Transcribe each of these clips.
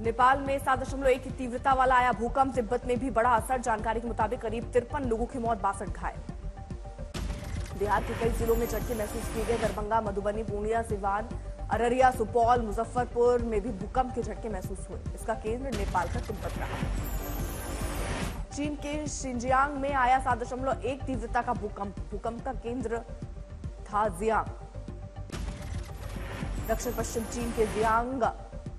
नेपाल में 7.1 की तीव्रता वाला आया भूकंप। तिब्बत में भी बड़ा असर। जानकारी के मुताबिक करीब 53 लोगों की मौत, 62 घायल। बिहार के कई जिलों में झटके महसूस किए गए। दरभंगा, मधुबनी, पूर्णिया, सिवान, अररिया, सुपौल, मुजफ्फरपुर में भी भूकंप के झटके महसूस हुए। इसका केंद्र नेपाल का तिब्बत रहा। चीन के शिंजियांग में आया 7.1 तीव्रता का भूकंप। भूकंप का केंद्र था जियांग। दक्षिण पश्चिम चीन के जियांग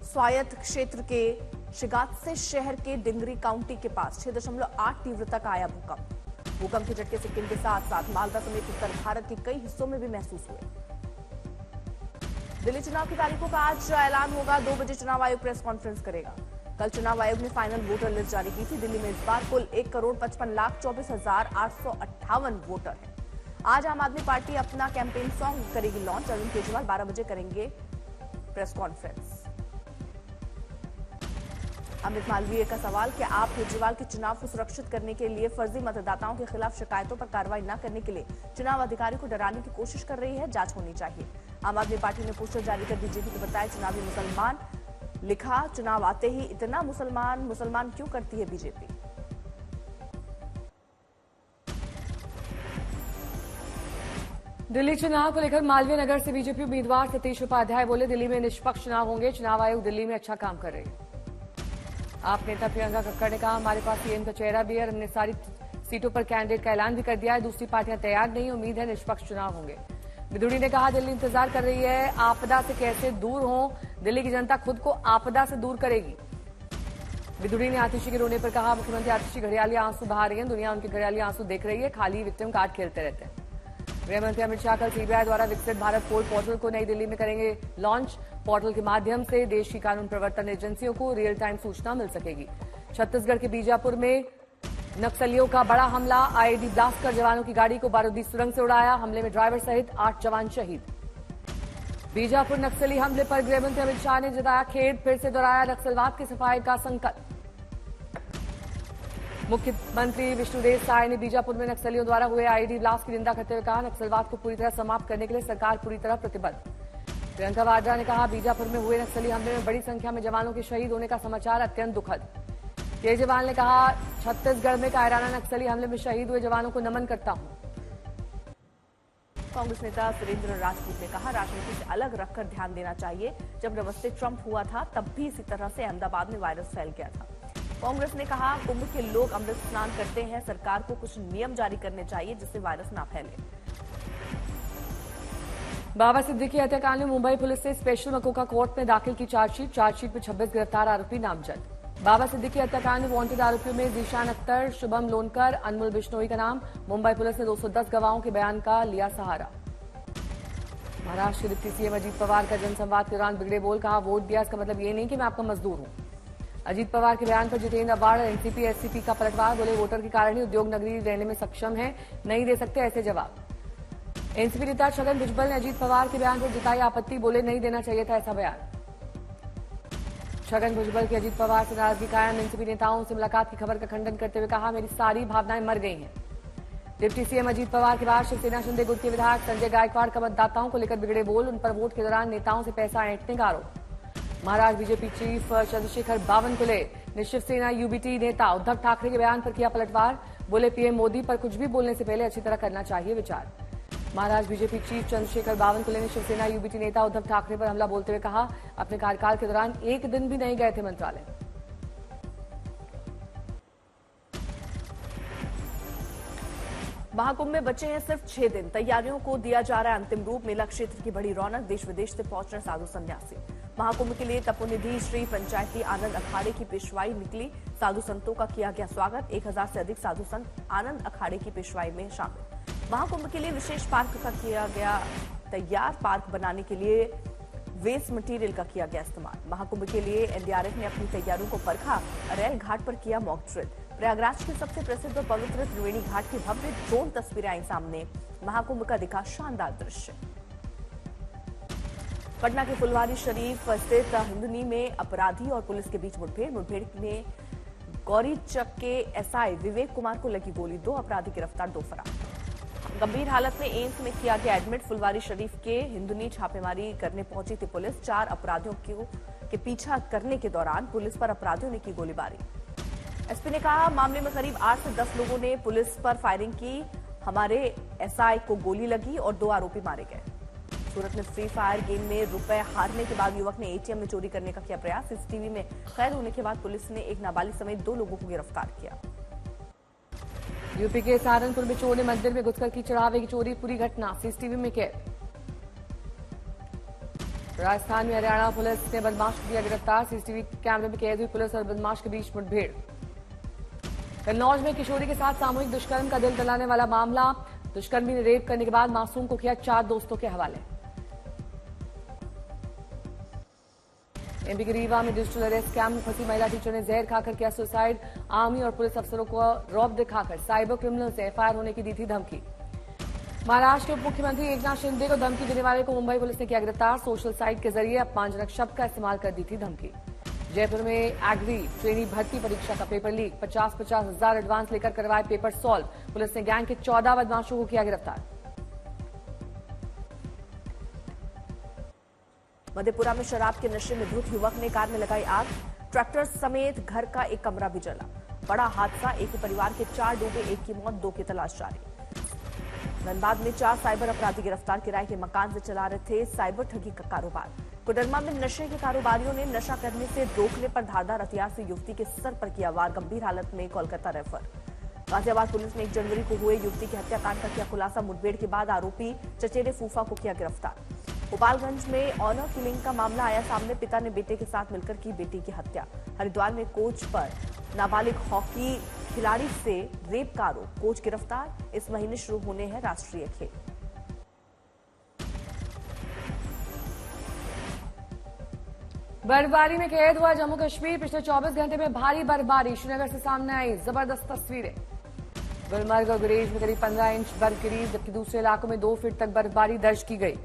स्वायत्त क्षेत्र के शिगात्से शहर के डिंगरी काउंटी के पास 6.8 तीव्रता का आया भूकंप। भूकंप के झटके सिक्किम के साथ साथ मालदा समेत उत्तर भारत के कई हिस्सों में भी महसूस हुए। दिल्ली चुनाव की तारीखों का आज ऐलान होगा। 2 बजे चुनाव आयोग प्रेस कॉन्फ्रेंस करेगा। कल चुनाव आयोग ने फाइनल वोटर लिस्ट जारी की थी। दिल्ली में इस बार कुल 1,55,24,858 वोटर हैं। आज आम आदमी पार्टी अपना कैंपेन सॉन्ग करेगी लॉन्च। अरविंद केजरीवाल 12 बजे करेंगे प्रेस कॉन्फ्रेंस। अमित मालवीय का सवाल, क्या आप केजरीवाल के चुनाव को सुरक्षित करने के लिए फर्जी मतदाताओं के खिलाफ शिकायतों पर कार्रवाई न करने के लिए चुनाव अधिकारी को डराने की कोशिश कर रही है? जांच होनी चाहिए। आम आदमी पार्टी ने पोस्टर जारी कर बीजेपी को बताया चुनावी मुसलमान। लिखा, चुनाव आते ही इतना मुसलमान क्यों करती है बीजेपी? दिल्ली चुनाव को लेकर मालवीय नगर से बीजेपी उम्मीदवार सतीश उपाध्याय बोले, दिल्ली में निष्पक्ष चुनाव होंगे। चुनाव आयोग दिल्ली में अच्छा काम कर रही है। आप नेता प्रियंका कक्कड़ ने कहा, हमारे पास सीएम का चेहरा भी है। हमने सारी सीटों पर कैंडिडेट का ऐलान भी कर दिया है। दूसरी पार्टियां तैयार नहीं। उम्मीद है निष्पक्ष चुनाव होंगे। बिधुड़ी ने कहा, दिल्ली इंतजार कर रही है। आपदा से कैसे दूर हो, दिल्ली की जनता खुद को आपदा से दूर करेगी। बिधुड़ी ने आतिशी के रोने पर कहा, मुख्यमंत्री आतिशी घड़ियाली आंसू बहा रही है। दुनिया उनके घड़ियाली आंसू देख रही है। खाली विक्टिम कार्ड खेलते रहते हैं। गृहमंत्री अमित शाह कल सीबीआई द्वारा विकसित भारत पोर्ट पोर्टल को नई दिल्ली में करेंगे लॉन्च। पोर्टल के माध्यम से देश की कानून प्रवर्तन एजेंसियों को रियल टाइम सूचना मिल सकेगी। छत्तीसगढ़ के बीजापुर में नक्सलियों का बड़ा हमला। आईईडी ब्लास्ट कर जवानों की गाड़ी को बारूदी सुरंग से उड़ाया। हमले में ड्राइवर सहित 8 जवान शहीद। बीजापुर नक्सली हमले पर गृहमंत्री अमित शाह ने जताया खेद। फिर से दोहराया नक्सलवाद की सफाई का संकल्प। मुख्यमंत्री विष्णुदेव साय ने बीजापुर में नक्सलियों द्वारा हुए आईईडी ब्लास्ट की निंदा करते हुए कहा, नक्सलवाद को पूरी तरह समाप्त करने के लिए सरकार पूरी तरह प्रतिबद्ध। प्रियंका वाड्रा ने कहा, बीजापुर में हुए नक्सली हमले में बड़ी संख्या में जवानों के शहीद होने का समाचार अत्यंत दुखद। केजरीवाल ने कहा, छत्तीसगढ़ में कायराना नक्सली हमले में शहीद हुए जवानों को नमन करता हूं। कांग्रेस नेता सुरेंद्र राजपूत ने कहा, राजनीति से अलग रखकर ध्यान देना चाहिए। जब नमस्ते ट्रंप हुआ था तब भी इसी तरह से अहमदाबाद में वायरस फैल गया था। कांग्रेस ने कहा, कुंभ के लोग अमृत स्नान करते हैं। सरकार को कुछ नियम जारी करने चाहिए जिससे वायरस ना फैले। बाबा सिद्दीकी हत्याकांड में मुंबई पुलिस ने स्पेशल मकोका कोर्ट में दाखिल की चार्जशीट में 26 गिरफ्तार आरोपी नामजद। बाबा सिद्दीकी हत्याकांड में वांटेड आरोपियों में जीशान अख्तर, शुभम लोनकर, अनमोल बिश्नोई का नाम। मुंबई पुलिस ने 210 गवाहों के बयान का लिया सहारा। महाराष्ट्र के डिप्टी सीएम अजीत पवार का जनसंवाद के दौरान बिगड़े बोल, कहा, वोट दिया इसका मतलब ये नहीं कि मैं आपका मजदूर हूं। अजीत पवार के बयान पर जितेंद्र अवार्ड और एनसीपी एससीपी का पलटवार। बोले, वोटर के कारण ही उद्योग नगरी रहने में सक्षम है, नहीं दे सकते ऐसे जवाब। एनसीपी नेता छगन भुजबल ने अजीत पवार के बयान पर जताई आपत्ति। बोले, नहीं देना चाहिए था ऐसा बयान। छगन भुजबल की अजीत पवार से नाराजगी कायम। एनसीपी नेताओं से मुलाकात की खबर का खंडन करते हुए कहा, मेरी सारी भावनाएं मर गई हैं। डिप्टी सीएम अजीत पवार के बाद शिवसेना शिंदे गुट के विधायक संजय गायकवाड़ का मतदाताओं को लेकर बिगड़े बोल। उन पर वोट के दौरान नेताओं से पैसा ऐंठने का आरोप। महाराष्ट्र बीजेपी चीफ चंद्रशेखर बावनकुले ने शिवसेना यूबीटी नेता उद्धव ठाकरे के बयान पर किया पलटवार। बोले, पीएम मोदी पर कुछ भी बोलने से पहले अच्छी तरह करना चाहिए विचार। महाराष्ट्र बीजेपी चीफ चंद्रशेखर बावनकुले ने शिवसेना यूबीटी नेता उद्धव ठाकरे पर हमला बोलते हुए कहा, अपने कार्यकाल के दौरान एक दिन भी नहीं गए थे मंत्रालय। महाकुंभ में बचे हैं सिर्फ 6 दिन। तैयारियों को दिया जा रहा है अंतिम रूप। मेला क्षेत्र की बड़ी रौनक। देश विदेश से पहुंच रहे साधु संन्यासी। महाकुंभ के लिए तपोनिधि श्री पंचायती आनंद अखाड़े की पेशवाई निकली। साधु संतों का किया गया स्वागत। 1000 से अधिक साधु संत आनंद अखाड़े की पेशवाई में शामिल। महाकुंभ के लिए विशेष पार्क का किया गया तैयार। पार्क बनाने के लिए वेस्ट मटेरियल का किया गया इस्तेमाल। महाकुंभ के लिए एनडीआरएफ ने अपनी तैयारियों को परखा। अरैल घाट पर किया मॉक ड्रिल। प्रयागराज के सबसे प्रसिद्ध और पवित्र त्रिवेणी घाट की भव्य ड्रोन तस्वीरें आई सामने। महाकुंभ का दिखा शानदार दृश्य। पटना के फुलवारी शरीफ स्थित हिंदुनी में अपराधी और पुलिस के बीच मुठभेड़ में गौरीचक के एसआई विवेक कुमार को लगी गोली। 2 अपराधी गिरफ्तार, 2 फरार। गंभीर हालत में एम्स में किया गया एडमिट। फुलवारी शरीफ के हिंदुनी छापेमारी करने पहुंची थी पुलिस। 4 अपराधियों के के पीछा करने के दौरान पुलिस पर अपराधियों ने की गोलीबारी। एसपी ने कहा, मामले में करीब 8 से 10 लोगों ने पुलिस पर फायरिंग की। हमारे एसआई को गोली लगी और 2 आरोपी मारे गए। सूरत में फ्री फायर गेम में रुपए हारने के बाद युवक ने एटीएम में चोरी करने का किया प्रयास। सीसीटीवी में कैद होने के बाद पुलिस ने एक नाबालिग समेत 2 लोगों को गिरफ्तार किया। यूपी के सहारनपुर में चोर ने मंदिर में घुसकर की चढ़ावे की चोरी, पूरी घटना सीसीटीवी में कैद। राजस्थान में हरियाणा पुलिस ने बदमाश को किया गिरफ्तार। सीसीटीवी कैमरे में कैद हुई पुलिस और बदमाश के बीच मुठभेड़। कन्नौज में किशोरी के साथ सामूहिक दुष्कर्म का दिल दहलाने वाला मामला। दुष्कर्मी ने रेप करने के बाद मासूम को किया 4 दोस्तों के हवाले। एमपी के रीवा में डिजिटल अरेस्ट स्कैम में फंसी महिला टीचर ने जहर खाकर किया सुसाइड। आर्मी और पुलिस अफसरों को रौब दिखाकर साइबर क्रिमिनल से एफआईआर होने की दी थी धमकी। महाराष्ट्र के उप मुख्यमंत्री एकनाथ शिंदे को धमकी देने वाले को मुंबई पुलिस ने किया गिरफ्तार। सोशल साइट के जरिए अपमानजनक शब्द का इस्तेमाल कर दी थी धमकी। जयपुर में एग्री ट्रेनी भर्ती परीक्षा का पेपर लीक, 50-50 हजार एडवांस लेकर करवाए पेपर सॉल्व। पुलिस ने गैंग के 14 बदमाशों को किया गिरफ्तार। मधेपुरा में शराब के नशे में धुत युवक ने कार में लगाई आग। ट्रैक्टर समेत घर का एक कमरा भी जला। बड़ा हादसा, एक ही परिवार के 4 डूबे, 1 की मौत, 2 की तलाश जारी। धनबाद में 4 साइबर अपराधी गिरफ्तार। किराए के मकान से चला रहे थे साइबर ठगी का कारोबार। कोडरमा में नशे के कारोबारियों ने नशा करने से रोकने पर धारदार हथियार से युवती के सर पर किया वार, गंभीर हालत में कोलकाता रेफर। गाजियाबाद पुलिस ने 1 जनवरी को हुए युवती की हत्याकांड का किया खुलासा। मुठभेड़ के बाद आरोपी चचेरे फूफा को किया गिरफ्तार। गोपालगंज में ऑनर किलिंग का मामला आया सामने। पिता ने बेटे के साथ मिलकर की बेटी की हत्या। हरिद्वार में कोच पर नाबालिग हॉकी खिलाड़ी से रेप का आरोप, कोच गिरफ्तार। इस महीने शुरू होने हैं राष्ट्रीय खेल। बर्फबारी में कैद हुआ जम्मू कश्मीर। पिछले 24 घंटे में भारी बर्फबारी श्रीनगर से सामने आई जबरदस्त तस्वीरें। गुलमर्ग और गुरेज में करीब 15 इंच बर्फ गिरी, जबकि दूसरे इलाकों में 2 फीट तक बर्फबारी दर्ज की गई।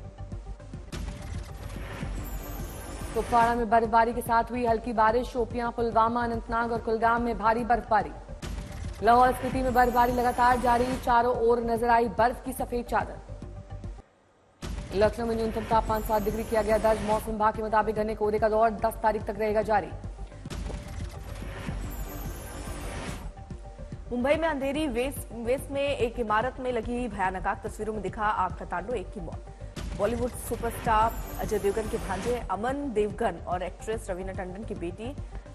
कुपवाड़ा में बर्फबारी के साथ हुई हल्की बारिश। शोपियां, पुलवामा, अनंतनाग और कुलगाम में भारी बर्फबारी। लाहौल स्पीति में बर्फबारी लगातार जारी, चारों ओर नजर आई बर्फ की सफेद चादर। लखनऊ में न्यूनतम तापमान 7 डिग्री किया गया दर्ज। मौसम विभाग के मुताबिक घने कोहरे का दौर 10 तारीख तक रहेगा जारी। मुंबई में अंधेरी वेस्ट में एक इमारत में लगी भयानक आग। तस्वीरों में दिखा आग का तांडव, 1 की मौत। बॉलीवुड सुपरस्टार अजय देवगन के भांजे अमन देवगन और एक्ट्रेस रवीना टंडन की बेटी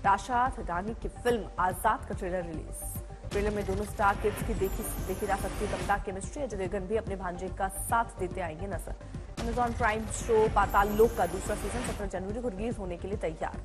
ताशा थडानी की फिल्म आजाद का ट्रेलर रिलीज। ट्रेलर में दोनों स्टार किड्स की देखी जा सकती दमदार केमिस्ट्री। अजय देवगन भी अपने भांजे का साथ देते आएंगे नजर। अमेजॉन प्राइम शो पाताल लोक का दूसरा सीजन 17 जनवरी को रिलीज होने के लिए तैयार।